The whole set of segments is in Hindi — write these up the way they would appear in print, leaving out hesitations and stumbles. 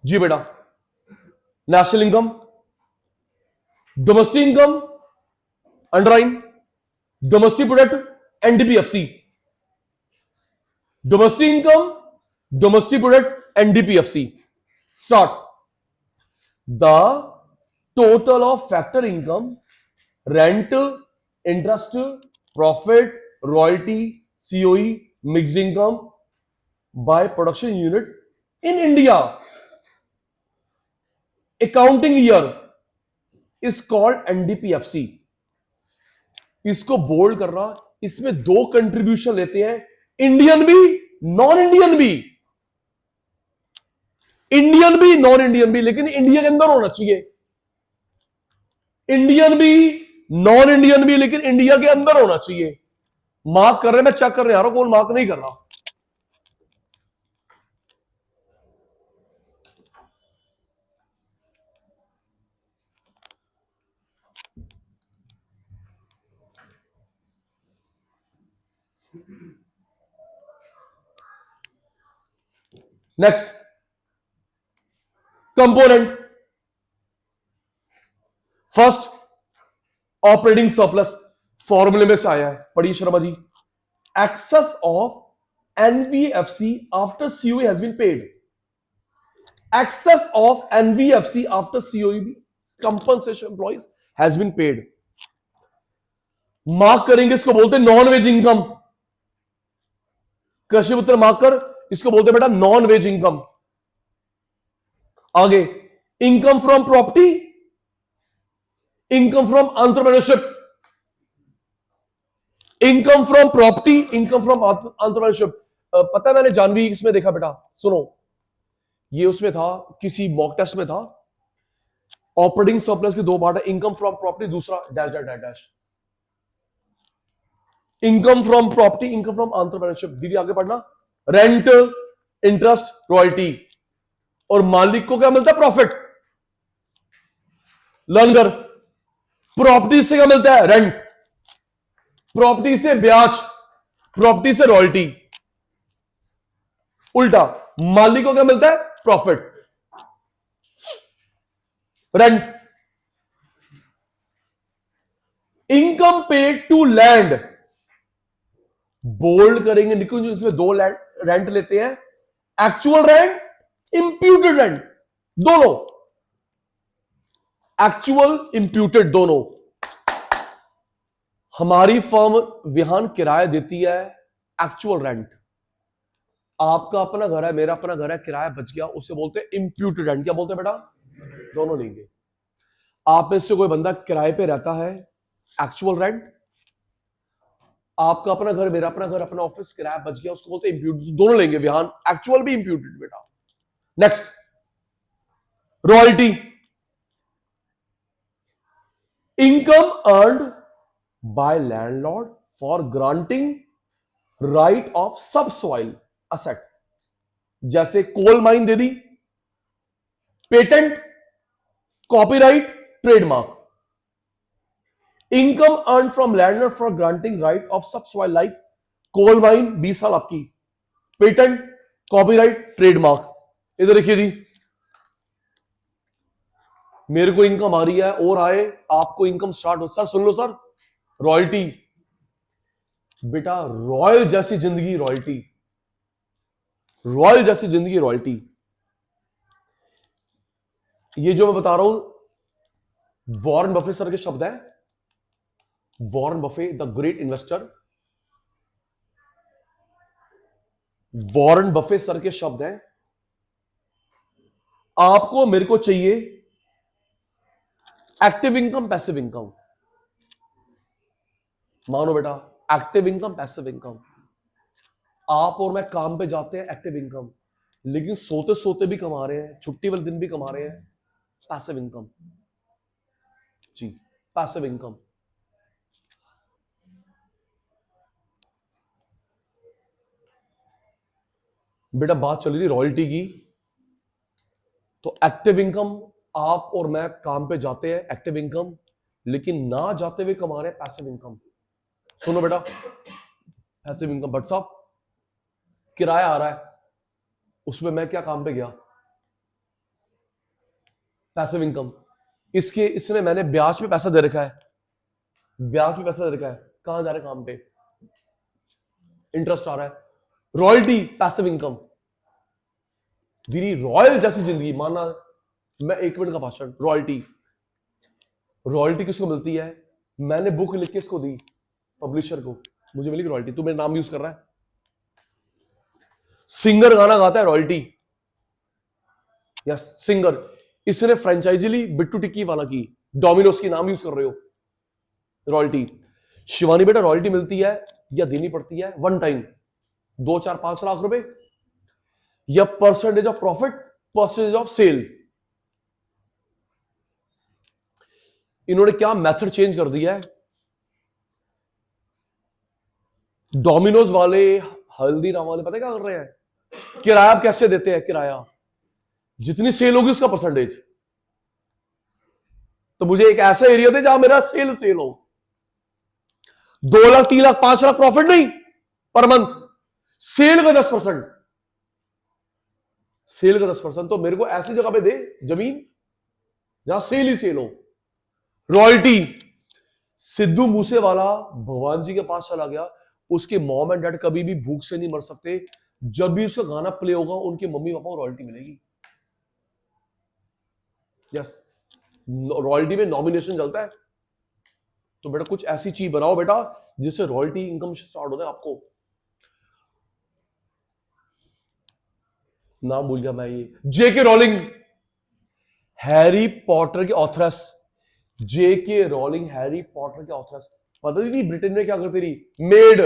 जी बेटा, national income, domestic income, underline, domestic product, NDPFC, domestic income, domestic product, NDPFC. Start. The total of factor income, rent, interest, profit, royalty, COE, mixed income by production unit in India accounting year is called NDPFC. इसको बोल्ड कर रहा, इसमें दो कंट्रीब्यूशन लेते हैं, इंडियन भी नॉन इंडियन भी, इंडियन भी नॉन इंडियन भी, लेकिन इंडिया के अंदर होना चाहिए। इंडियन भी नॉन इंडियन भी, लेकिन इंडिया के अंदर होना चाहिए। मार्क कर रहे हैं, मैं चेक कर रहा हूं, कौन मार्क नहीं कर रहा। Next, component. First, operating surplus, फॉर्मूले में से आया है, पढ़िए Sharma ji. Excess of NVFC after COE has been paid. Excess of NVFC after COE compensation employees has been paid. Mark करेंगे, इसको बोलते हैं नॉन वेज इनकम। कृषि पुत्र मार्क कर, इसको बोलते हैं बेटा नॉन वेज इनकम। आगे, income from property, income from entrepreneurship, income from property, income from entrepreneurship. पता है मैंने जानवी इसमें देखा बेटा, सुनो, ये उसमें था, किसी मॉक टेस्ट में था, ऑपरेटिंग सरप्लस के दो पार्ट है, इनकम फ्रॉम प्रॉपर्टी, दूसरा dash dash dash dash, income from property, income from entrepreneurship. दीदी आगे पढ़ना, रेंट, इंटरेस्ट, रॉयल्टी, और मालिक को क्या मिलता है? प्रॉफिट। लर्न कर, प्रॉपर्टी से क्या मिलता है? रेंट, प्रॉपर्टी से ब्याज, प्रॉपर्टी से रॉयल्टी। उल्टा, मालिक को क्या मिलता है? Profit. Rent, income paid to land, bold करेंगे, निकुंज, इसमें दो रेंट लेते हैं, एक्चुअल रेंट, इंप्यूटेड रेंट, दोनों, एक्चुअल इंप्यूटेड दोनों। हमारी फर्म विहान किराया देती है एक्चुअल रेंट। आपका अपना घर है, मेरा अपना घर है, किराया बच गया, उससे बोलते हैं इंप्यूटेड रेंट। क्या बोलते हैं बेटा? दोनों लेंगे। आप में से कोई बंदा किराए पे रहता है, एक्चुअल रेंट, आपका अपना घर, मेरा अपना घर, अपना ऑफिस, किराया बच गया, उसको बोलते हैं इंप्यूटेड। दोनों लेंगे विहान, एक्चुअल भी इंप्यूटेड बेटा। Next, royalty, income earned by landlord for granting right of subsoil asset. जैसे कोल माइन दे दी, patent, copyright, trademark. Income earn from landlord for granting right of subsoil, like coal mine 20 साल आपकी, पेटेंट, कॉपीराइट, ट्रेडमार्क। इधर देखिए जी, मेरे को इनकम आ रही है और आए, आपको इनकम स्टार्ट हो, सर सुन लो सर, रॉयल्टी बेटा, रॉयल जैसी जिंदगी रॉयल्टी, रॉयल जैसी जिंदगी रॉयल्टी। ये जो मैं बता रहा हूं वॉरेन बफे सर के शब्द है, Warren Buffett the great investor, Warren Buffett sir के शब्द हैं। आपको मेरे को चाहिए एक्टिव इनकम, पैसिव इनकम। मानो बेटा, एक्टिव इनकम, पैसिव इनकम। आप और मैं काम पे जाते हैं, एक्टिव इनकम, लेकिन सोते सोते भी कमा रहे हैं, छुट्टी वाले दिन भी कमा रहे हैं, पैसिव इनकम। जी, पैसिव इनकम। बेटा बात चली थी रॉयल्टी की, तो एक्टिव इनकम, आप और मैं काम पे जाते हैं, एक्टिव इनकम, लेकिन ना जाते हुए कमा रहे हैं, पैसिव इनकम। सुनो बेटा, पैसिव इनकम, बट साहब किराया आ रहा है, उसमें मैं क्या काम पे गया? Passive income. इसने मैंने ब्याज पे पैसा दे रखा है, ब्याज पे पैसा दे रखा है, कहां जा रहा है, काम पे इंटरेस्ट आ रहा है। Royalty passive income. दीदी रॉयल जैसी जिंदगी, माना मैं 1 मिनट का भाषण। रॉयल्टी, रॉयल्टी किसको मिलती है? मैंने बुक लिख के इसको दी पब्लिशर को, मुझे मिली रॉयल्टी। तू मेरा नाम यूज कर रहा है। सिंगर गाना गाता है, रॉयल्टी। Yes singer. इसने फ्रेंचाइजी ली बिट्टू टिक्की वाला की, डोमिनोज की, नाम यूज कर रहे हो, रॉयल्टी। शिवानी बेटा रॉयल्टी मिलती है या देनी पड़ती है? वन टाइम 2, 4, 5 लाख रुपए, या percentage of profit, percentage of sale. इन्होंने क्या मेथड चेंज कर दिया है। डोमिनोज वाले, हल्दीराम वाले पता क्या कर रहे हैं? किराया कैसे देते हैं? किराया जितनी सेल होगी उसका परसेंटेज। तो मुझे एक ऐसा एरिया दे जहां मेरा सेल हो, 2 लाख, 3 लाख, 5 लाख प्रॉफिट नहीं पर मंथ, सेल का 10%, सेल का 10%। तो मेरे को ऐसी जगह पे दे जमीन जहां सेल ही सेल हो। रॉयल्टी। सिद्धू मूसेवाला भगवान जी के पास चला गया, उसके मॉम एंड डैड कभी भी भूख से नहीं मर सकते। जब भी उसका गाना प्ले होगा उनके मम्मी पापा को रॉयल्टी मिलेगी। यस, रॉयल्टी में नॉमिनेशन चलता है। तो बेटा कुछ ऐसी चीज बनाओ बेटा जिससे रॉयल्टी इनकम स्टार्ट होता है। आपको नाम भूल गया मैं, ये जेके रोलिंग, हैरी पॉटर के ऑथरस। जेके रोलिंग हैरी पॉटर के ऑथरस। पता नहीं ब्रिटेन में क्या करती रही? मेड।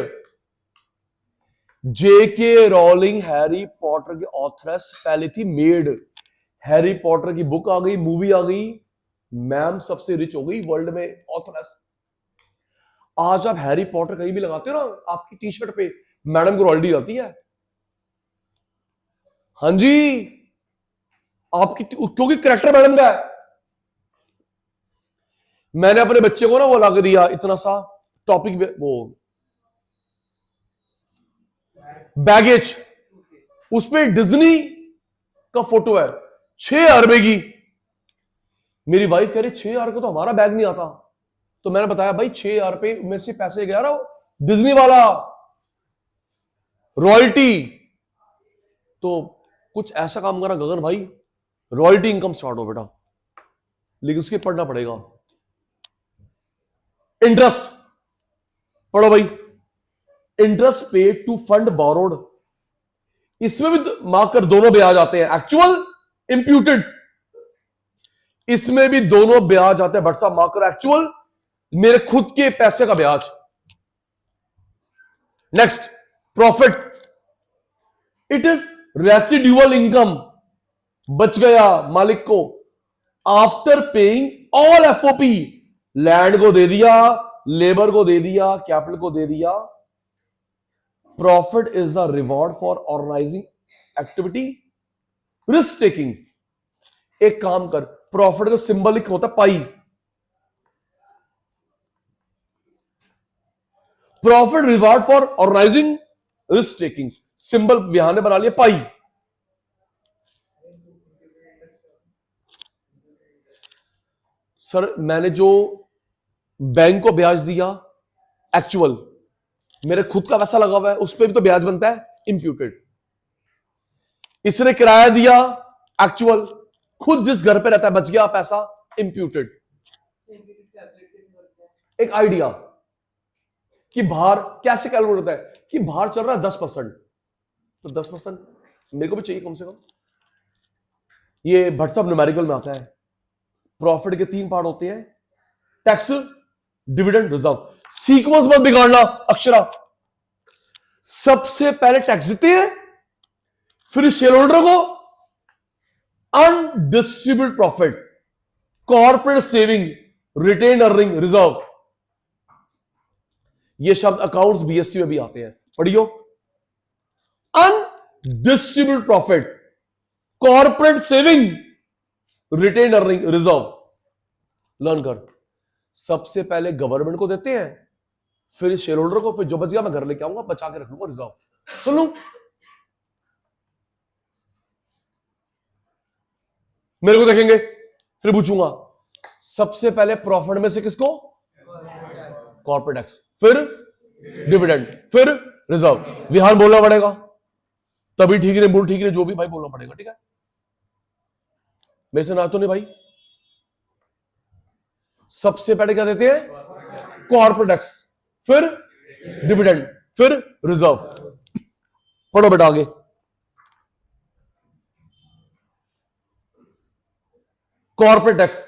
जेके रोलिंग हैरी पॉटर के ऑथरस पहले थी मेड। हैरी पॉटर की बुक आ गई, मूवी आ गई, मैम सबसे रिच हो गई वर्ल्ड में, ऑथरस। आज आप हैरी पॉटर कहीं भी लगाते हो ना, आपकी टी शर्ट पे मैडम को रॉयल्टी आती है। हाँ जी, आपकी, क्योंकि करेक्टर मैडम का है। मैंने अपने बच्चे को ना वो ला के दिया इतना सा टॉपिक, वो बैगेज, उसपे डिज्नी का फोटो है, 6,000 रुपए की। मेरी वाइफ कह रही 6,000 को तो हमारा बैग नहीं आता। तो मैंने बताया भाई 6,000 रुपए में से पैसे गया रहा डिज्नी वाला, रॉयल्टी। तो कुछ ऐसा काम करा गगन भाई, रॉयल्टी इनकम स्टार्ट हो बेटा, लेकिन उसके पढ़ना पड़ेगा। इंटरेस्ट पढ़ो भाई, interest paid to fund borrowed. इसमें भी मार्क कर दोनों ब्याज आते हैं, एक्चुअल, इंप्यूटेड। इसमें भी दोनों ब्याज आते हैं, बट साहब मार्क कर एक्चुअल, मेरे खुद के पैसे का ब्याज। Next, profit. It is residual income, बच गया मालिक को after paying all FOP. Land को दे दिया, लेबर को दे दिया, कैपिटल को दे दिया। Profit is the reward for organising activity, risk taking. एक काम कर, प्रॉफिट का सिंबलिक होता है pi. Profit reward for organising risk taking, symbol यहां ने बना लिया पाई। सर मैंने जो बैंक को ब्याज दिया एक्चुअल, मेरे खुद का पैसा लगा हुआ है, उस पर भी तो ब्याज बनता है, इंप्यूटेड। इसने किराया दिया एक्चुअल, खुद जिस घर पे रहता है बच गया पैसा, इंप्यूटेड। एक आइडिया कि बाहर कैसे कैलकुलेट होता है, कि बाहर चल रहा है 10%, तो 10% मेरे को भी चाहिए कम से कम। ये भट्ट साहब न्यूमेरिकल में आता है। प्रॉफिट के 3 पार्ट होते हैं, टैक्स, डिविडेंड, रिजर्व। सीक्वेंस मत बिगाड़ना अक्षरा। सबसे पहले टैक्स देते हैं, फिर शेयर होल्डर को undistributed profit, corporate saving, retained earning, reserve. ये शब्द अकाउंट्स बीएससी में भी आते हैं, पढ़ियो। Undistributed profit, corporate saving, retained earning, reserve. Learn कर। सबसे पहले गवर्नमेंट को देते हैं, फिर शेयर होल्डर को, फिर जो बच गया मैं घर लेके आऊंगा, बचा के रख लूंगा, रिजर्व। सुन लो, मेरे को देखेंगे फिर पूछूंगा सबसे पहले प्रॉफिट में से किसको, कॉर्पोरेट टैक्स, फिर डिविडेंड, फिर रिजर्व। विहान बोलना पड़ेगा, तभी ठीक नहीं, बोल ठीक नहीं, जो भी भाई बोलना पड़ेगा, ठीक है। मेरे से ना तो नहीं भाई। सबसे पहले क्या देते हैं, कॉर्पोरेट टैक्स, फिर डिविडेंड, फिर रिजर्व। पढ़ो बेटा आगे। Corporate tax,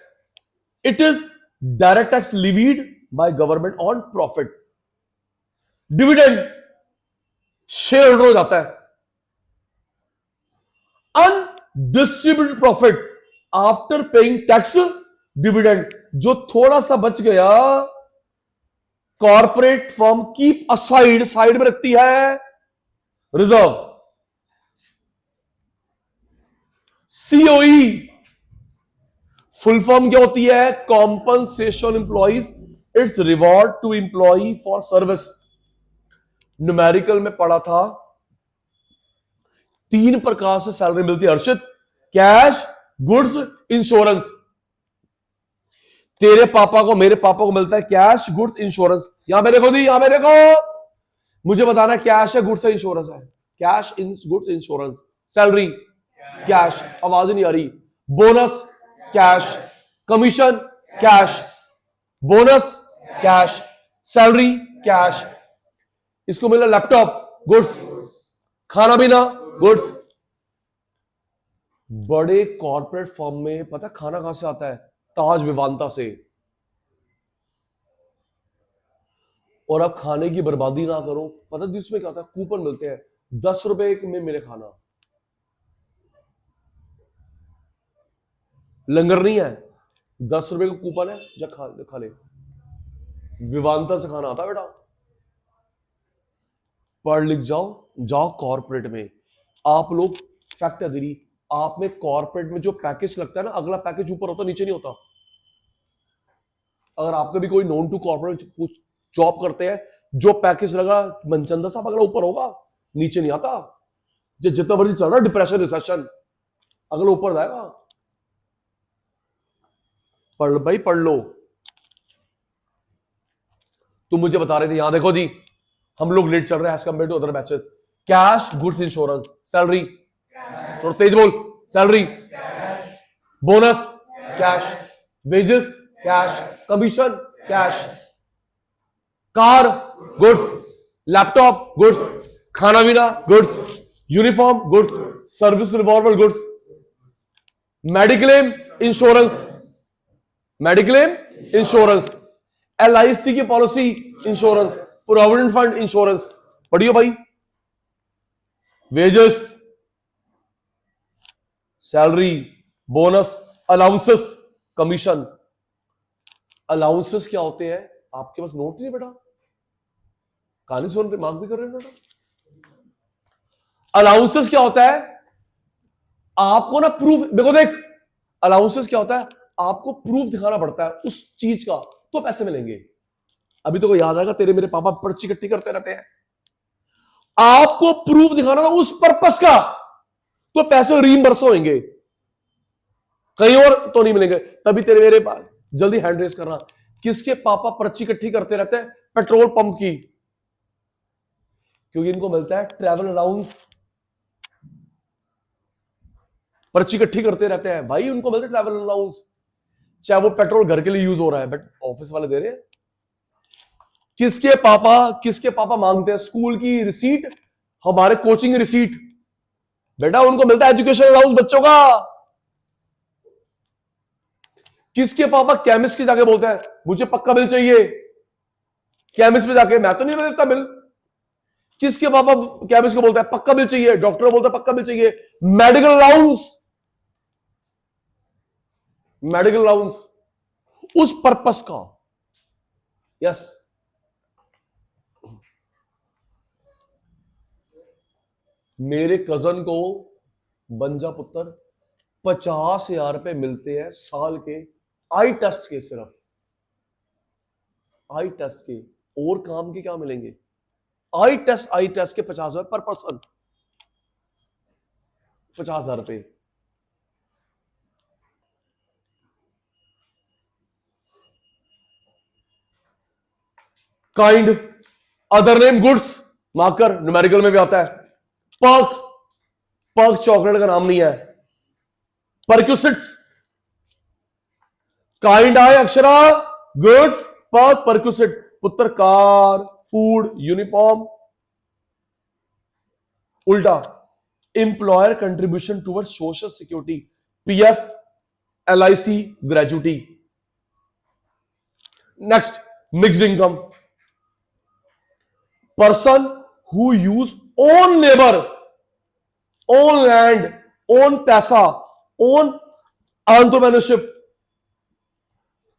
it is direct tax levied by government on profit. Dividend share holder हो जाता है। Undistributed profit after paying tax, dividend, जो थोड़ा सा बच गया corporate firm keep aside, side में रखती है, रिजर्व। सीओई फुल फॉर्म क्या होती है, compensation employees, it's reward to employee for service. Numerical में पढ़ा था 3 प्रकार से सैलरी मिलती है हर्षित, कैश, गुड्स, इंश्योरेंस। तेरे पापा को, मेरे पापा को मिलता है कैश, गुड्स, इंश्योरेंस। यहां पे देखो दी, यहां पे देखो, मुझे बताना कैश है, गुड्स है, इंश्योरेंस है। Cash, goods, insurance. Salary cash, आवाज नहीं आ रही। Bonus cash, commission cash, bonus cash, salary cash. इसको मिला लैपटॉप, गुड्स, खाना पीना, गुड्स। बड़े कॉर्पोरेट फर्म में पता खाना कहां से आता है, ताज विवांता से। और अब खाने की बर्बादी ना करो, पता इसमें क्या होता है, कूपन मिलते हैं, 10 रुपए में मिले खाना। लंगर नहीं है, 10 रुपए का कूपन है, जा खा ले। विवांता से खाना आता बेटा। पढ़ लिख जाओ, जाओ कॉर्पोरेट में। आप लोग फैक्ट है दीदी, आप में कॉर्पोरेट में जो पैकेज लगता है ना, अगला पैकेज ऊपर होता, नीचे नहीं होता। अगर आपका भी कोई नॉन टू कॉर्पोरेट जॉब करते हैं, जो पैकेज लगा मनचंदा साहब, अगला ऊपर होगा, नीचे नहीं आता। जितना मर्जी चल रहा डिप्रेशन, रिसेशन, अगला ऊपर जाएगा। पढ़ भाई, पढ़ लो। तुम मुझे बता रहे थे, यहां देखो जी, हम लोग लेट चल रहे हैं as compared to other batches. Cash, goods, insurance, salary, थोड़ा तेज बोल, salary, bonus cash, wages cash, commission cash, car goods, laptop goods, खाना पीना goods, uniform goods, service revolver goods, mediclaim insurance, mediclaim insurance, LIC की policy insurance, provident fund insurance. पढ़ियो भाई। Wages, salary, bonus, allowances, commission. Allowances क्या होते हैं, आपके पास नोट नहीं बेटा, कहानी सुन रहे, मार्क भी कर रहे हो बेटा। अलाउंसेस क्या होता है, आपको ना प्रूफ, देखो देख, अलाउंसेस क्या होता है, आपको प्रूफ दिखाना पड़ता है उस चीज का, तो पैसे मिलेंगे। अभी तो को याद आएगा, तेरे मेरे पापा पर्ची इकट्ठी करते रहते हैं, आपको प्रूफ दिखाना था उस पर्पस का, तो पैसे रीइंबर्स होंगे, कहीं और तो नहीं मिलेंगे। तभी तेरे मेरे पास जल्दी हैंड रेस करना, किसके पापा पर्ची इकट्ठी करते रहते हैं, पेट्रोल पंप की, क्योंकि इनको मिलता है ट्रैवल अलाउंस। पर्ची इकट्ठी करते रहते हैं भाई, उनको मिलता है ट्रैवल अलाउंस, चाहे वो पेट्रोल घर के लिए यूज हो रहा है, बट ऑफिस वाले दे रहे हैं। किसके पापा मांगते हैं स्कूल की रिसीट, हमारे कोचिंग रिसीट, बेटा उनको मिलता है एजुकेशन अलाउंस बच्चों का। किसके पापा केमिस्ट के जाके बोलते हैं मुझे पक्का बिल चाहिए, केमिस्ट में जाके, मैं तो नहीं देता बिल। किसके पापा केमिस्ट को बोलता है पक्का बिल चाहिए, डॉक्टर बोलता है पक्का बिल चाहिए। मेडिकल अलाउंस, मेडिकल अलाउंस उस पर्पस का। यस, मेरे कजन को बंजा पुत्र 50,000 रुपए मिलते हैं साल के, आई टेस्ट के, सिर्फ आई टेस्ट के, और काम के क्या मिलेंगे। आई टेस्ट के 50,000 पर पर्सन, 50,000 रुपए। Kind, other name goods, marker numerical में भी आता है। पर्क, पर्क चॉकलेट का नाम नहीं है। परक्यूसिट्स, काइंड आए अक्षरा, गुड्स, पर्क, परक्यूसिट, पुत्र, कार, फूड, यूनिफॉर्म। उल्टा, employer contribution toward social security, PF, LIC, gratuity. Next, mixed income, person who use own labour, own land, own पैसा, own entrepreneurship,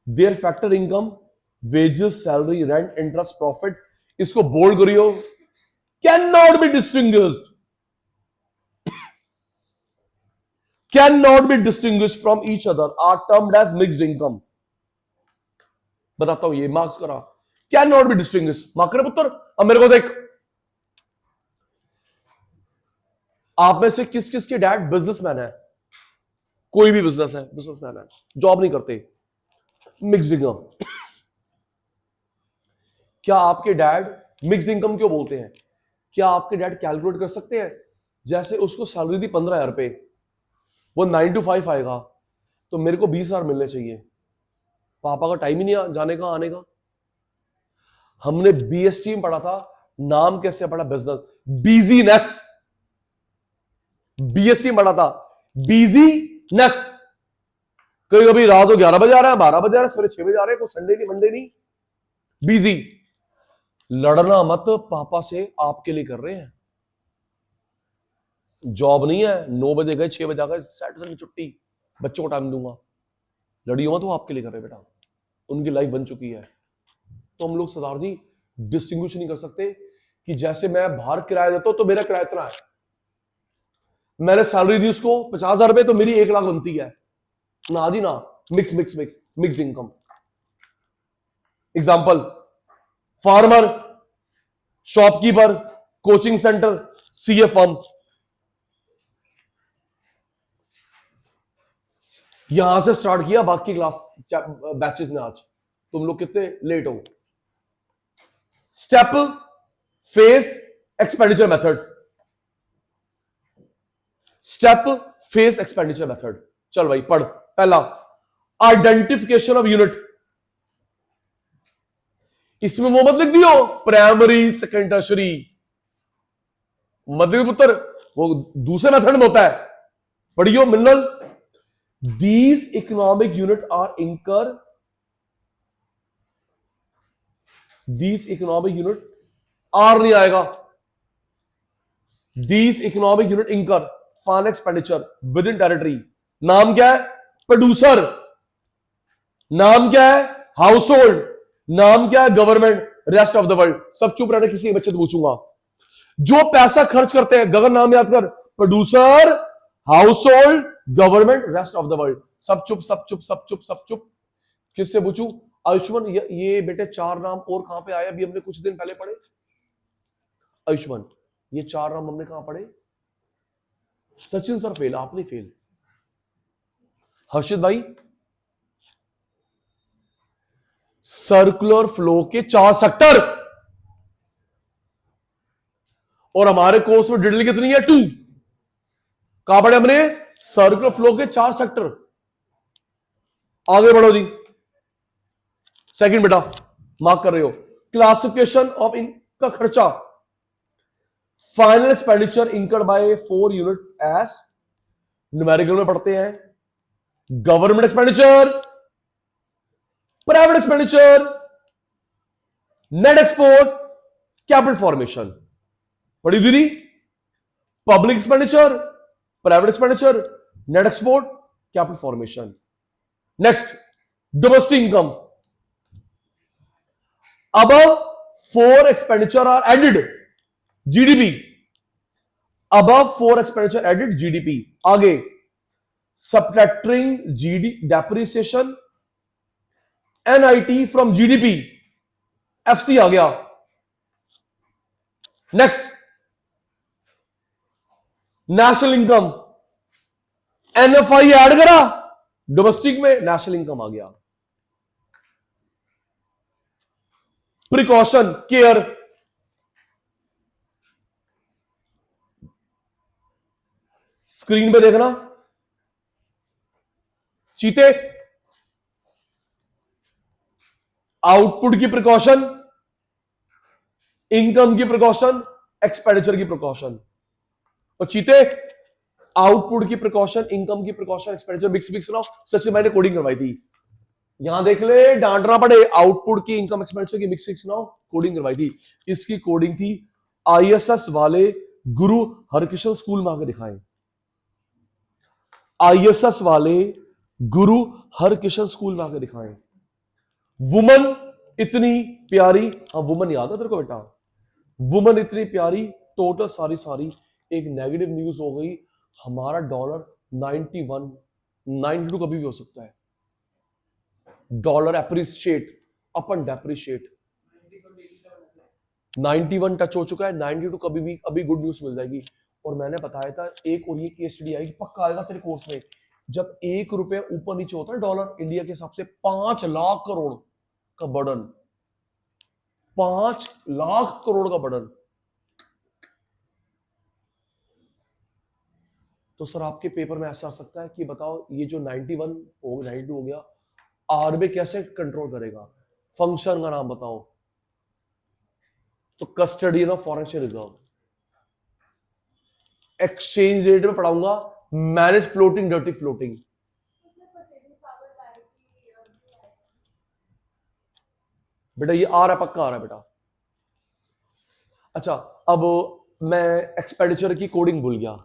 their factor income, wages, salary, rent, interest, profit, इसको बोल्ड करियो, can not be distinguished, cannot be distinguished from each other, are termed as mixed income। बताता हूं, ये मार्क्स करा, cannot be distinguished, मार्क करे पुत्र। अब मेरे को देख, आप में से किस किस के डैड बिजनेसमैन है? कोई भी बिजनेस है, बिजनेसमैन है, जॉब नहीं करते, मिक्स्ड इनकम। क्या आपके डैड, मिक्स्ड इनकम क्यों बोलते हैं? क्या आपके डैड कैलकुलेट कर सकते हैं? जैसे उसको सैलरी दी 15,000 रुपए, वो 9 to 5 आएगा, तो मेरे को 20,000 मिलने चाहिए। पापा का टाइम ही नहीं जाने का आने का। हमने बीएसटी में पढ़ा था, नाम कैसे पढ़ा? Business, business. बीएसटी में पढ़ा था बिजीनेस। कभी कभी रात को 11 बजे आ रहा है, 12 बजे आ रहा है, सवेरे 6 बजे आ रहे हैं, कोई संडे नहीं, मंडे नहीं, बिजी। लड़ना मत, पापा से आपके लिए कर रहे हैं, जॉब नहीं है। 9 बजे गए, 6 बजे आ गए, सैटरडे की छुट्टी, बच्चों को टाइम दूंगा। लड़ियो मत, वो आपके लिए कर रहे बेटा, उनकी लाइफ बन चुकी है। तो हम लोग सरदार जी डिस्टिंग्विश नहीं कर सकते कि जैसे मैं बाहर किराया देता हूं तो मेरा किराया इतना है, मैंने सैलरी दी उसको 50,000 रुपए, तो मेरी 1 लाख बनती है ना जी ना। Mix mix mix mixed income. Example, farmer, shopkeeper, coaching centre, CA firm. यहां से स्टार्ट किया, बाकी क्लास बैचेस ने। आज तुम लोग कितने लेट हो। Step, phase, expenditure method. Step, phase, expenditure method. चल भाई पढ़। पहला, आइडेंटिफिकेशन ऑफ यूनिट। इसमें वो मत लिख दियो प्राइमरी, सेकेंड, टर्शरी, मत लिखो पुत्र, वो दूसरे मेथड में होता है। पढ़ियो mineral, these economic unit are incur, these economic unit are नहीं आएगा, these economic unit incur foreign expenditure within territory। नाम क्या है? प्रोड्यूसर। नाम क्या है? House hold. नाम क्या है? Government, rest of the world. सब चुप रहना, किसी बच्चे से पूछूंगा। जो पैसा खर्च करते हैं, गगन नाम याद कर, producer, house hold, government, rest of the world. सब चुप, सब चुप, सब चुप, सब चुप। किससे पूछूं? आयुष्मान, ये बेटे 4 नाम और कहां पे आए? अभी हमने कुछ दिन पहले पढ़े। आयुष्मान, ये 4 नाम हमने कहां पढ़े? सचिन सर फेल, आपने फेल। हर्षित भाई, सर्कुलर फ्लो के 4 सेक्टर, और हमारे कोर्स में डिटेल कितनी है? 2। कहां पढ़े हमने? सर्कुलर फ्लो के 4 सेक्टर। आगे बढ़ो जी। सेकंड बेटा, मार्क कर रहे हो। क्लासिफिकेशन ऑफ इनका खर्चा, final expenditure incurred by 4 unit as, numerical में पढ़ते हैं, government expenditure, private expenditure, net export, capital formation. पढ़ी दीदी? Public expenditure, private expenditure, net export, capital formation. Next, domestic income. above 4 expenditure are added, GDP, above 4 expenditure added GDP। आगे, subtracting GD depreciation, NIT from GDP, FC आ गया। Next, national income, NFI add करा, डोमेस्टिक में नेशनल इनकम आ गया। प्रिकॉशन, केयर, स्क्रीन पे देखना, चीते, आउटपुट की प्रिकॉशन, इनकम की प्रिकॉशन, एक्सपेंडिचर की प्रिकॉशन। और चीते, आउटपुट की प्रिकॉशन, इनकम की प्रिकॉशन, एक्सपेंडिचर, मिक्स ना। सच में मैंने कोडिंग करवाई थी, यहां देख ले, डांटना पड़े, आउटपुट की, इनकम, एक्सपेंडिचर की मिक्स ना कोडिंग करवाई थी। इसकी कोडिंग थी आईएसएस वाले गुरु हरकृष्ण स्कूल में आके दिखाएं। आईएसएस वाले गुरु हरकृष्ण स्कूल में आके दिखाएं। वुमन इतनी प्यारी, हाँ वुमन याद है तेरे को बेटा, वुमन इतनी प्यारी, टोटल सारी एक नेगेटिव न्यूज हो गई, हमारा डॉलर 91, 92 कभी भी हो सकता है। डॉलर एप्रिशिएट अपन डेप्रिशिएट, 91 टच हो चुका है, 92 कभी भी अभी गुड न्यूज मिल जाएगी। और मैंने बताया था एक और ये केस स्टडी आएगी, पक्का आएगा तेरे कोर्स में, जब ₹1 ऊपर नीचे होता है डॉलर इंडिया के हिसाब से 5 लाख करोड़ का बर्डन, 5 लाख करोड़ का बर्डन। तो सर आपके पेपर में ऐसा आ सकता है कि बताओ ये जो 91 हो 92 हो गया, आरबीआई कैसे कंट्रोल करेगा, फंक्शन का नाम बताओ। तो custodian of foreign reserve, exchange rate में पढ़ाऊंगा, मैनेज फ्लोटिंग डर्टी फ्लोटिंग। बेटा ये आ रहा है, पक्का आ रहा है बेटा। अच्छा अब मैं एक्सपेंडिचर की कोडिंग भूल गया।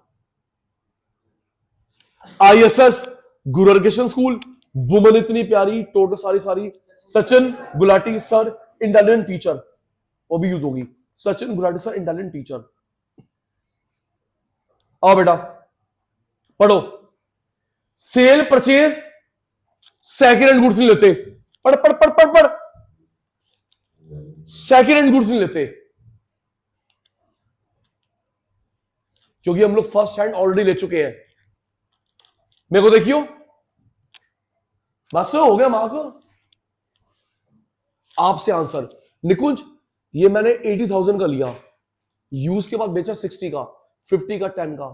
आईएसएस गुरु हरकृष्ण स्कूल, वुमन इतनी प्यारी, टोटल सारी, Sachin Gulati sir intelligent teacher, वो भी यूज होगी, Sachin Gulati sir intelligent teacher. आओ बेटा पढ़ो, cell purchase second hand goods नहीं लेते, पढ़ पढ़ पढ़ पढ़ पढ़, सेकेंड हैंड गुड्स नहीं लेते क्योंकि हम लोग फर्स्ट हैंड ऑलरेडी ले चुके हैं। मेरे को देखियो, बस हो गया मार्क। आपसे आंसर, निकुंज ये मैंने 80,000 का लिया, यूज के बाद बेचा 60 का, 50 का, 10 का,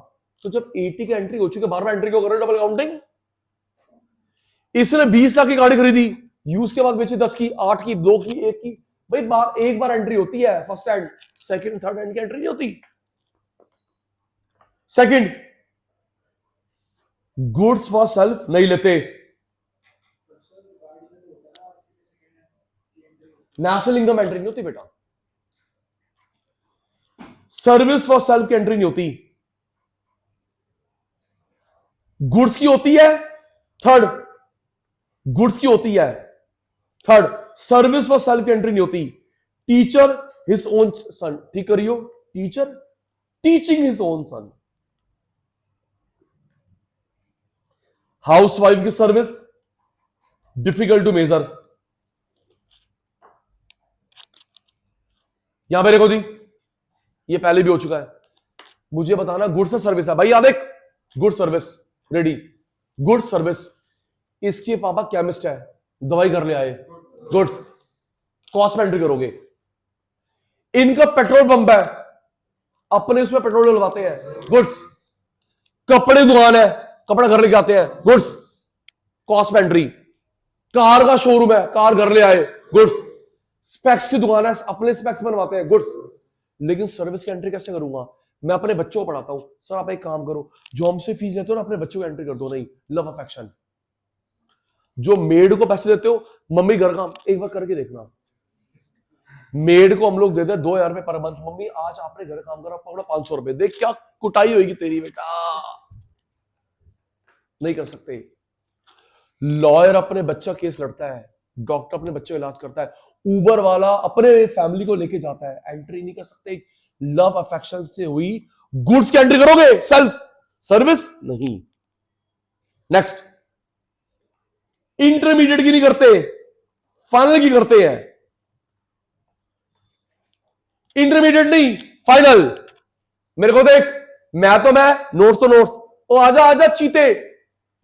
तो जब 80 का एंट्री हो चुके, बार-बार एंट्री क्यों कर रहे हो, डबल काउंटिंग। इसने 20 लाख की गाड़ी खरीदी, यूज के बाद बेची 10 की, 8 की, 2 की, 1 की। भाई एक बार एंट्री होती है, first hand, second third hand की एंट्री नहीं होती। सेकंड, गुड्स फॉर सेल्फ नहीं लेते, नेशनल इनकम एंट्री नहीं होती बेटा, सर्विस फॉर सेल्फ की एंट्री नहीं होती, गुड्स की होती है थर्ड, गुड्स की होती है थर्ड, सर्विस फॉर सेल्फ की एंट्री नहीं होती। टीचर हिज ओन सन, ठीक करियो, teacher teaching his own son. Housewife की सर्विस डिफिकल्ट टू मेजर, यहां मेरे को दी, ये पहले भी हो चुका है। मुझे बताना गुड्स सर्विस है भाई, याद एक good service ready, good service. इसके पापा केमिस्ट है, दवाई कर ले आए, गुड्स, कॉस्ट में एंट्री करोगे। इनका पेट्रोल पंप है, अपने उसमें पेट्रोल डलवाते हैं, गुड्स। कपड़े दुकान है, कपड़ा घर लेके आते हैं, गुड्स, कॉस्ट में एंट्री। कार का शोरूम है, कार घर ले आए, गुड्स। स्पेक्स की दुकान है, अपने स्पेक्स बनवाते हैं, गुड्स। लेकिन सर्विस की एंट्री कैसे करूंगा, मैं अपने बच्चों को पढ़ाता हूं, सर आप एक काम करो, जो हमसे फीस लेते हो ना अपने बच्चों को एंट्री कर दो। नहीं, लव अफेक्शन। जो मेड को पैसे देते हो, मम्मी घर काम एक बार करके देखना, मेड को हम लोग देते हैं 2,000 रुपए पर मंथ, मम्मी आज आपने घर काम करा, पकड़ो 500 रुपए, देख क्या कुटाई होगी तेरी बेटा। नहीं कर सकते। लॉयर अपने बच्चा केस लड़ता है, डॉक्टर अपने बच्चे का इलाज करता है, उबर वाला अपने फैमिली को लेके जाता है, एंट्री नहीं कर सकते। लव अफेक्शन से हुई गुड्स की एंट्री करोगे, सेल्फ सर्विस नहीं। नेक्स्ट, इंटरमीडिएट की नहीं करते, फाइनल की करते हैं। इंटरमीडिएट नहीं, फाइनल। मेरे को देख, मैं नोट्स तो नोट्स, ओ आजा आजा चीते,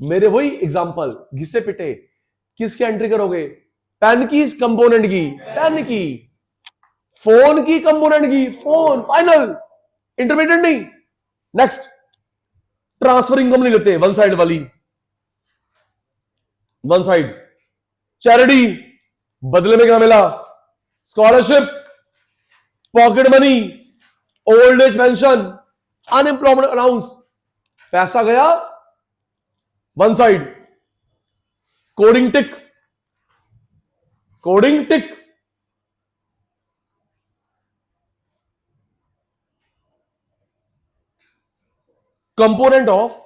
मेरे वही एग्जांपल, घिसे पिटे। किसकी एंट्री करोगे, पेन की, कंपोनेंट की, पेन की। फोन की कंपोनेंट की, फोन फाइनल, इंटरमीडिएट नहीं। नेक्स्ट, ट्रांसफर इनकम नहीं लेते, वन साइड वाली, वन साइड। चैरिटी, बदले में क्या मिला? Scholarship, pocket money, old age pension, unemployment allowance, पैसा गया one side. Coding tick, coding tick. Component of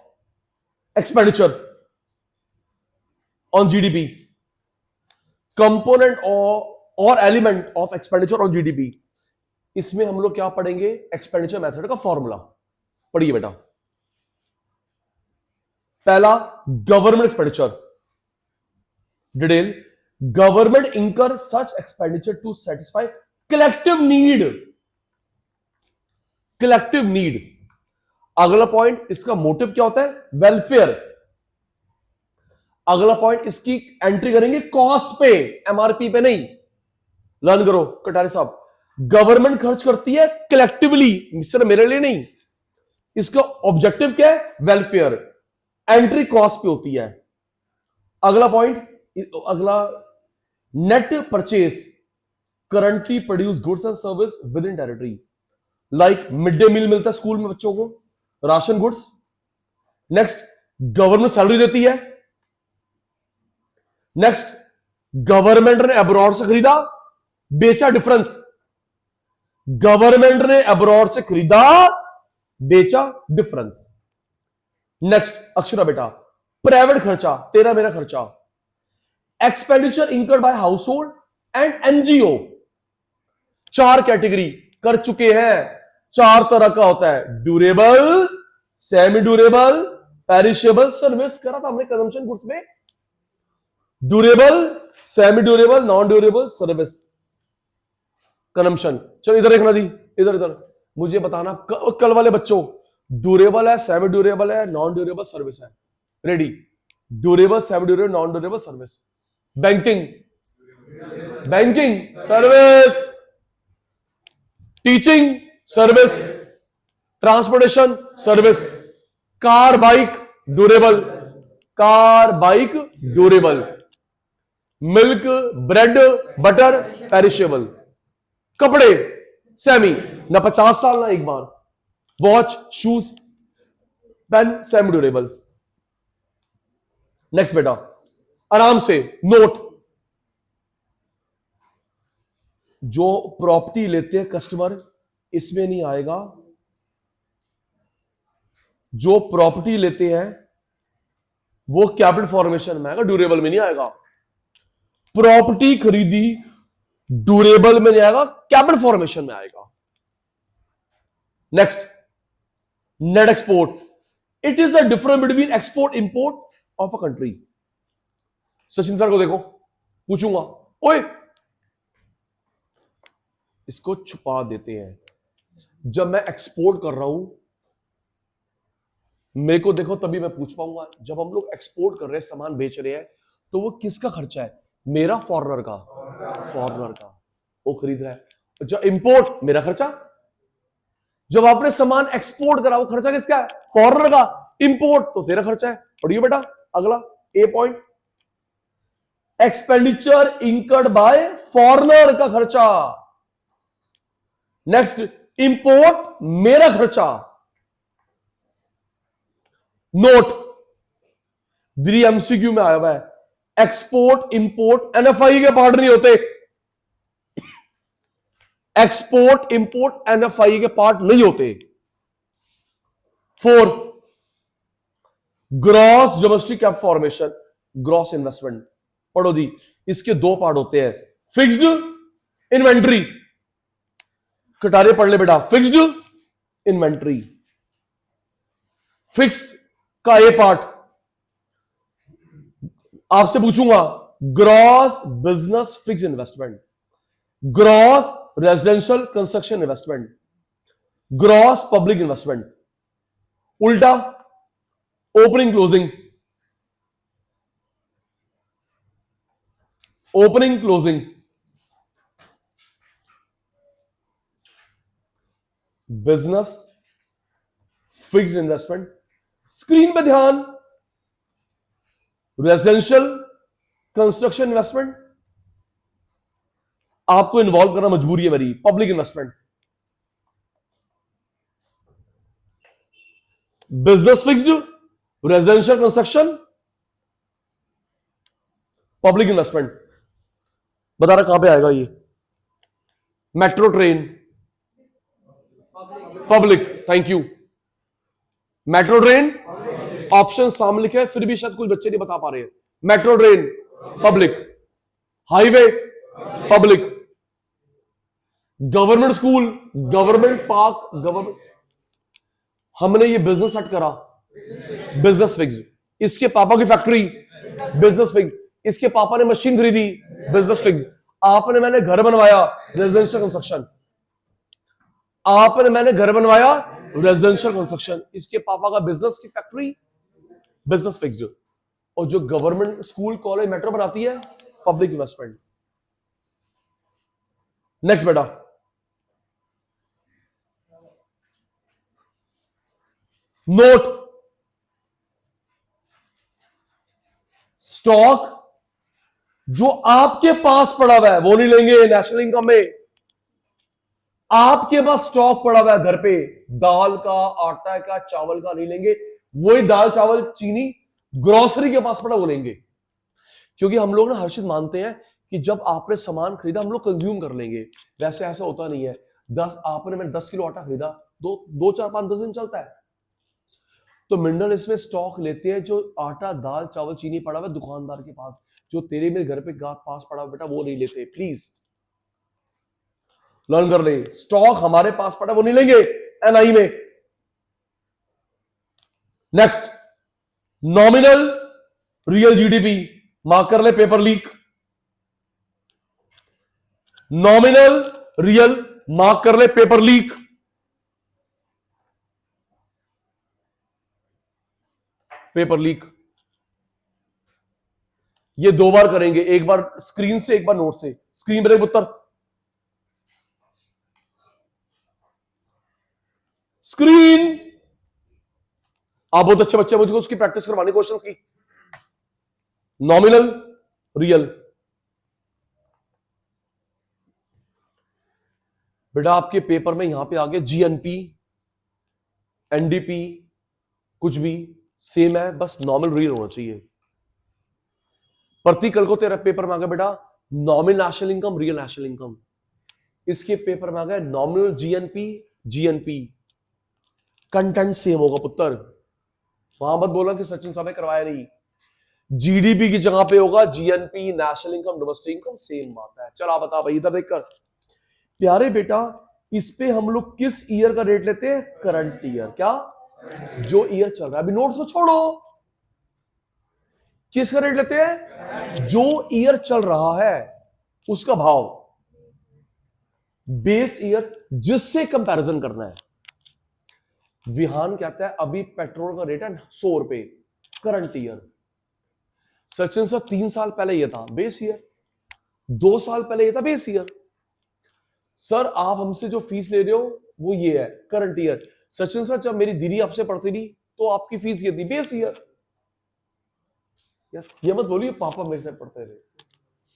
expenditure on GDP, component और element of expenditure on GDP. इसमें हम लोग क्या पढ़ेंगे? एक्सपेंडिचर मेथड का फॉर्मूला पढ़िए बेटा। पहला, government expenditure detail, government incur such expenditure to satisfy collective need, collective need. अगला पॉइंट, इसका मोटिव क्या होता है? वेलफेयर। अगला पॉइंट, इसकी एंट्री करेंगे कॉस्ट पे, एमआरपी पे नहीं। लर्न करो कटारे साहब, गवर्नमेंट खर्च करती है कलेक्टिवली, सिर्फ मेरे लिए नहीं। इसका ऑब्जेक्टिव क्या है? वेलफेयर। एंट्री कॉस्ट पे होती है। अगला पॉइंट, अगला, net purchase currently produce goods and service within territory, like midday meal मिलता है स्कूल में बच्चों को, ration goods. Next, government salary देती है। नेक्स्ट, गवर्नमेंट ने अब्रॉड से खरीदा, बेचा, डिफरेंस। गवर्नमेंट ने अब्रॉड से खरीदा, बेचा, डिफरेंस। नेक्स्ट, अक्षरा बेटा, प्राइवेट खर्चा, तेरा मेरा खर्चा, expenditure incurred bye house hold and NGO. चार कैटेगरी कर चुके हैं, चार तरह का होता है, durable, semi durable, perishable. Service करा था हमने कंजम्पशन गुड्स में, durable, semi durable, non durable, service, consumption. चलो इधर देखना दी, इधर इधर मुझे बताना कल वाले बच्चों, ड्यूरेबल है, सेमी ड्यूरेबल है, नॉन ड्यूरेबल, सर्विस है। Ready? Durable, semi durable, non durable, service. Banking, banking service, teaching service, transportation service, car bike durable, car bike durable, milk, bread, butter perishable, कपड़े सेमी, ना 50 साल ना एक बार, watch, shoes, pen semi durable. Next बेटा, आराम से नोट, जो प्रॉपर्टी लेते हैं कस्टमर, इसमें नहीं आएगा। जो प्रॉपर्टी लेते हैं वो कैपिटल फॉर्मेशन में आएगा, ड्यूरेबल में नहीं आएगा। प्रॉपर्टी खरीदी ड्यूरेबल में नहीं आएगा, कैपिटल फॉर्मेशन में आएगा। Next, net export, it is a difference between export import of a country. Sachin sir को देखो, पूछूंगा, ओए इसको छुपा देते हैं। जब मैं एक्सपोर्ट कर रहा हूं, मेरे को देखो तभी मैं पूछ पाऊंगा। जब हम लोग एक्सपोर्ट कर रहे हैं, सामान बेच रहे हैं, तो वो किसका खर्चा है? मेरा, फॉरेनर का? फॉरेनर का, वो खरीद रहा है। जब इंपोर्ट, मेरा खर्चा। जब आपने सामान एक्सपोर्ट करा, वो खर्चा किसका है? फॉरेनर का। इंपोर्ट तो तेरा खर्चा है। पढ़िए बेटा अगला A point, expenditure incurred by foreigner का खर्चा। नेक्स्ट, इंपोर्ट मेरा खर्चा। नोट, दिल्ली एमसीक्यू में आया हुआ है, एक्सपोर्ट इंपोर्ट एनएफआई के पार्ट नहीं होते। एक्सपोर्ट इंपोर्ट एनएफआई के पार्ट नहीं होते। 4, gross domestic cap formation, gross investment. पढ़ो दी, इसके दो पार्ट होते हैं, फिक्स्ड, इन्वेंट्री। कटारे पढ़ ले बेटा, फिक्स्ड, इन्वेंट्री। फिक्स का ए पार्ट आपसे पूछूंगा, gross business fix investment, gross residential construction investment, gross public investment. उल्टा, opening closing, opening closing, business fixed investment, screen पे ध्यान, रेजिडेंशियल कंस्ट्रक्शन इन्वेस्टमेंट, आपको इन्वॉल्व करना मजबूरी है मेरी, public investment, business fixed, residential construction, public investment. बता रहा कहां पे आएगा ये? Metro train, public, thank you. Metro train, option सामने लिखे फिर भी शायद कुछ बच्चे नहीं बता पा रहे हैं। Metro train public, highway public, government school, government park, government. हमने ये बिजनेस सेट करा, बिजनेस फिक्स्ड। इसके पापा की फैक्ट्री, बिजनेस फिक्स्ड। इसके पापा ने मशीन खरीदी, बिजनेस फिक्स्ड। आपने मैंने घर बनवाया, रेजिडेंशियल कंस्ट्रक्शन। आपने मैंने घर बनवाया, रेजिडेंशियल कंस्ट्रक्शन। इसके पापा का बिजनेस की फैक्ट्री, बिजनेस फिक्स्ड। और जो गवर्नमेंट स्कूल कॉलेज मेट्रो बनाती है, पब्लिक इन्वेस्टमेंट। नेक्स्ट बेटा, नोट, स्टॉक जो आपके पास पड़ा हुआ है वो नहीं लेंगे नेशनल इनकम में। आपके पास स्टॉक पड़ा हुआ है घर पे, दाल का, आटा का, चावल का नहीं लेंगे। वही दाल चावल चीनी ग्रोसरी के पास पड़ा वो लेंगे। क्योंकि हम लोग ना हर चीज मानते हैं कि जब आपने सामान खरीदा हम लोग कंज्यूम कर लेंगे। वैसे ऐसा होता नहीं है। मैंने 10 किलो आटा खरीदा, दो 4 5 10 दिन चलता है। तो मिनरल इसमें स्टॉक लेते हैं जो आटा दाल चावल चीनी पड़ा हुआ है दुकानदार के पास। जो तेरे मेरे घर पे पास पड़ा हुआ बेटा वो नहीं लेते, प्लीज लर्न कर ले। स्टॉक हमारे पास पड़ा वो नहीं लेंगे एनआई में। Next, nominal real GDP, mark कर ले, paper leak. Nominal real, mark कर ले, पेपर लीक। पेपर लीक ये 2 बार करेंगे, एक बार स्क्रीन से एक बार नोट से। स्क्रीन पर उत्तर, स्क्रीन। आप बहुत अच्छे बच्चे, मुझको उसकी प्रैक्टिस करवानी क्वेश्चंस की। नॉमिनल रियल, बेटा आपके पेपर में यहां पे आ गया जीएनपी एनडीपी, कुछ भी सेम है, बस नॉमिनल रियल होना चाहिए। प्रति कल को तेरा पेपर में आ गया बेटा nominal national income, real national income. इसके पेपर में आ गया nominal GNP, GNP. Content same होगा पुत्र। वहां मत बोला कि सचिन साहब ने करवाया नहीं। जीडीपी की जगह पे होगा GNP, national income, domestic income, same बात है। चल आप बता भाई, इधर देखकर प्यारे बेटा, इस पे हम लोग किस ईयर का रेट लेते हैं? Current year. क्या? जो ईयर चल रहा है। अभी नोट्स को छोड़ो, किसका रेट लेते हैं? जो ईयर चल रहा है उसका भाव, बेस ईयर जिससे कंपैरिजन करना है। विहान कहता है अभी पेट्रोल का रेट है 100 रुपए, करंट ईयर। सचिन सर 3 साल पहले ये था बेस ईयर, 2 साल पहले ये था बेस ईयर। सर आप हमसे जो फीस ले रहे हो वो ये है, करंट ईयर। सचिन सर जब मेरी दीदी आपसे पढ़ती थी तो आपकी फीस ये थी, बेस ईयर। यस, ये मत बोलिए पापा मेरे साथ पढ़ते थे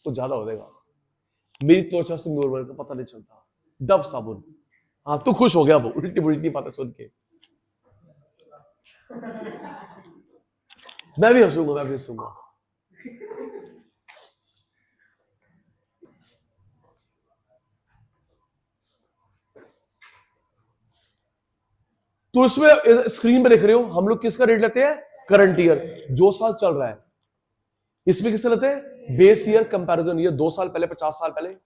तो ज्यादा हो जाएगा। मेरी त्वचा से मोर का पता नहीं चलता। डव साबुन। हाँ तू खुश हो गया वो उल्टी उल्टी बातें सुन के। मैं भी हंसूंगा, मैं भी हंसूंगा। तो इसमें स्क्रीन पे देख रहे हो हम लोग किसका रेट लेते हैं? करंट ईयर, जो साल चल रहा है। इसमें किससे लेते हैं? बेस ईयर कंपैरिजन, ये 2 साल पहले, 50 साल पहले।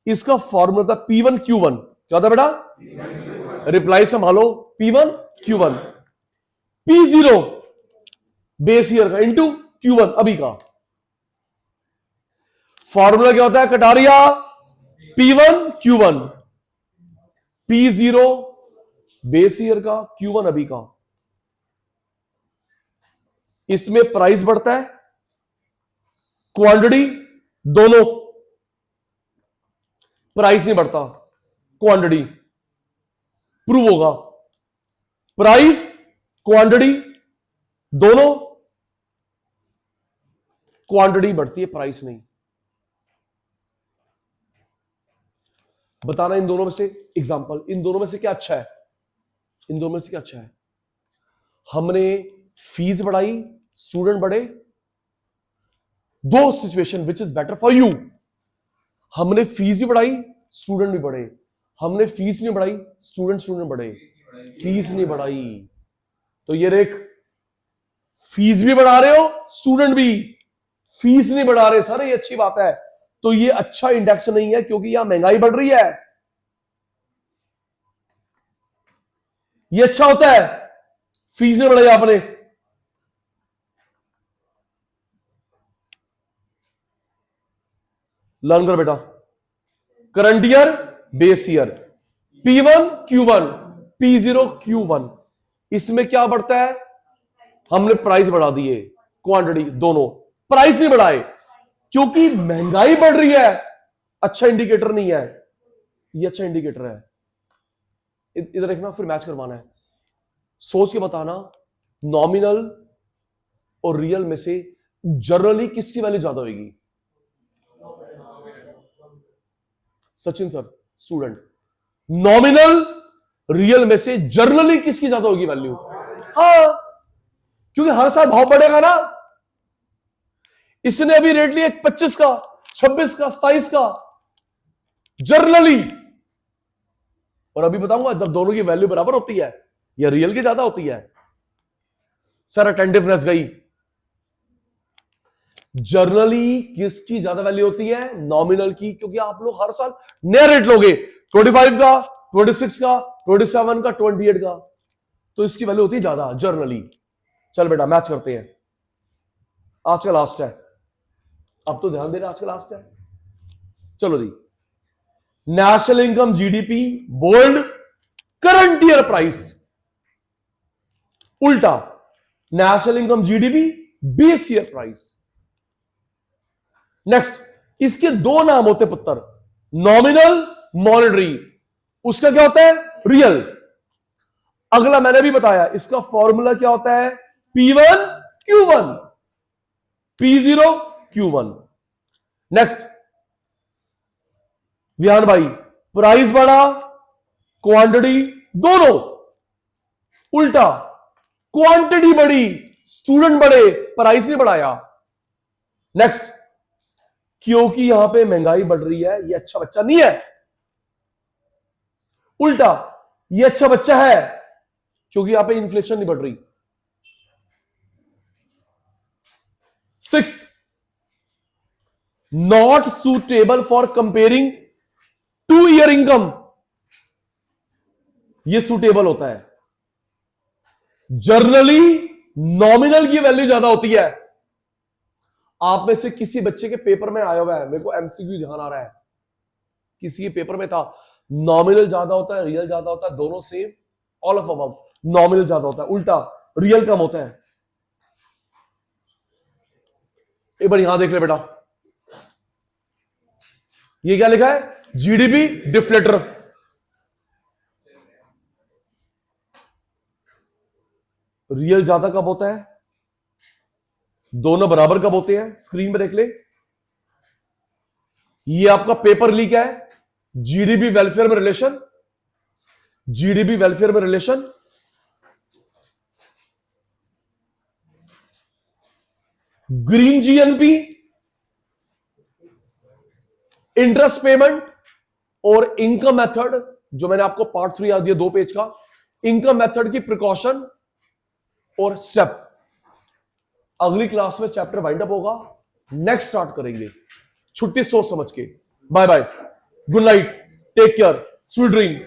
इसका फॉर्मूला था P1 Q1। क्या था बेटा? रिप्लाई संभालो, P1 Q1, P0 base year का इंटू Q1 अभी का। फॉर्मूला क्या होता है Kataria? P1 Q1, P0 base year का, Q1 अभी का। इसमें प्राइस बढ़ता है, क्वांटिटी दोनों, प्राइस नहीं बढ़ता, क्वांटिटी। प्रूव होगा। प्राइस क्वांटिटी दोनों, क्वांटिटी बढ़ती है, प्राइस नहीं। बताना इन दोनों में से एग्जांपल, इन दोनों में से क्या अच्छा है, इन दोनों में से क्या अच्छा है। हमने फीस बढ़ाई, स्टूडेंट बढ़े, दो situation which is better for you. हमने फीस भी बढ़ाई, स्टूडेंट भी बढ़े। हमने फीस नहीं बढ़ाई, स्टूडेंट बढ़े। फीस नहीं बढ़ाई तो ये देख, फीस भी बढ़ा रहे हो, स्टूडेंट भी, फीस नहीं बढ़ा रहे सर, ये अच्छी बात है। तो ये अच्छा इंडेक्स नहीं है, क्योंकि यहां महंगाई बढ़ रही है। ये अच्छा होता है, फीस नहीं बढ़ाई आपने। लर्न कर बेटा, current year, base year, P1 Q1, P0 Q1। इसमें क्या बढ़ता है, हमने प्राइस बढ़ा दिए, क्वांटिटी दोनों, प्राइस नहीं बढ़ाए क्योंकि महंगाई बढ़ रही है। अच्छा इंडिकेटर नहीं है, ये अच्छा इंडिकेटर है। इधर देखना, फिर मैच करवाना है। सोच के बताना, नॉमिनल और रियल में से जनरली किसकी वैल्यू ज्यादा होगी। Sachin sir student, nominal real में से जनरली किसकी ज्यादा होगी वैल्यू। हाँ, क्योंकि हर साल भाव बढ़ेगा ना। इसने अभी रेट लिया 25 का, 26 का, 27 का जनरली, और अभी बताऊंगा जब दोनों की वैल्यू बराबर होती है या रियल की ज्यादा होती है। सर अटेंटिवनेस गई। जनरली किसकी ज्यादा वैल्यू होती है, नॉमिनल की, क्योंकि आप लोग हर साल नया रेट लोगे, 25 का, 26 का, 27 का, 28 का, तो इसकी वैल्यू होती है ज्यादा जनरली। चल बेटा मैच करते हैं, आज का लास्ट है, अब तो ध्यान देना, आज का लास्ट है। चलो जी, national income, GDP, bold, current year price, उल्टा, national income, GDP, base year price. Next, इसके दो नाम होते पुत्र, नॉमिनल, मॉनेटरी। उसका क्या होता है, रियल। अगला मैंने भी बताया, इसका फॉर्मूला क्या होता है, P1 Q1, P0 Q1। Next Vihaan भाई, प्राइस बढ़ा, क्वांटिटी दोनों, उल्टा, क्वांटिटी बढ़ी, स्टूडेंट बढ़े, प्राइस नहीं बढ़ाया। नेक्स्ट, क्योंकि यहां पे महंगाई बढ़ रही है, ये अच्छा बच्चा नहीं है, उल्टा, ये अच्छा बच्चा है क्योंकि यहां पे इन्फ्लेशन नहीं बढ़ रही। Sixth, not suitable for comparing 2 year income, ये सुटेबल होता है। जनरली नॉमिनल की वैल्यू ज्यादा होती है। आप में से किसी बच्चे के पेपर में आया हुआ है, मेरे को एमसीक्यू ध्यान आ रहा है, किसी के पेपर में था, नॉमिनल ज्यादा होता है, रियल ज्यादा होता है, दोनों same, all of above, nominal ज्यादा होता है, उल्टा रियल कम होता है। एक बार यहां देख ले बेटा, ये क्या लिखा है, जीडीपी डिफ्लेटर। रियल ज्यादा कब होता है, दोनों बराबर कब होते हैं, स्क्रीन पे देख ले। ये आपका पेपर लीक है, जीडीपी वेलफेयर में रिलेशन, जीडीपी वेलफेयर में relation, green GNP, interest payment और इनकम मेथड, जो मैंने आपको पार्ट 3 याद दिया 2 पेज का, इनकम मेथड की प्रिकॉशन और स्टेप। अगली क्लास में चैप्टर वाइंड अप होगा, नेक्स्ट स्टार्ट करेंगे। छुट्टी सोच समझ के, bye bye, good night, take care, sweet dream.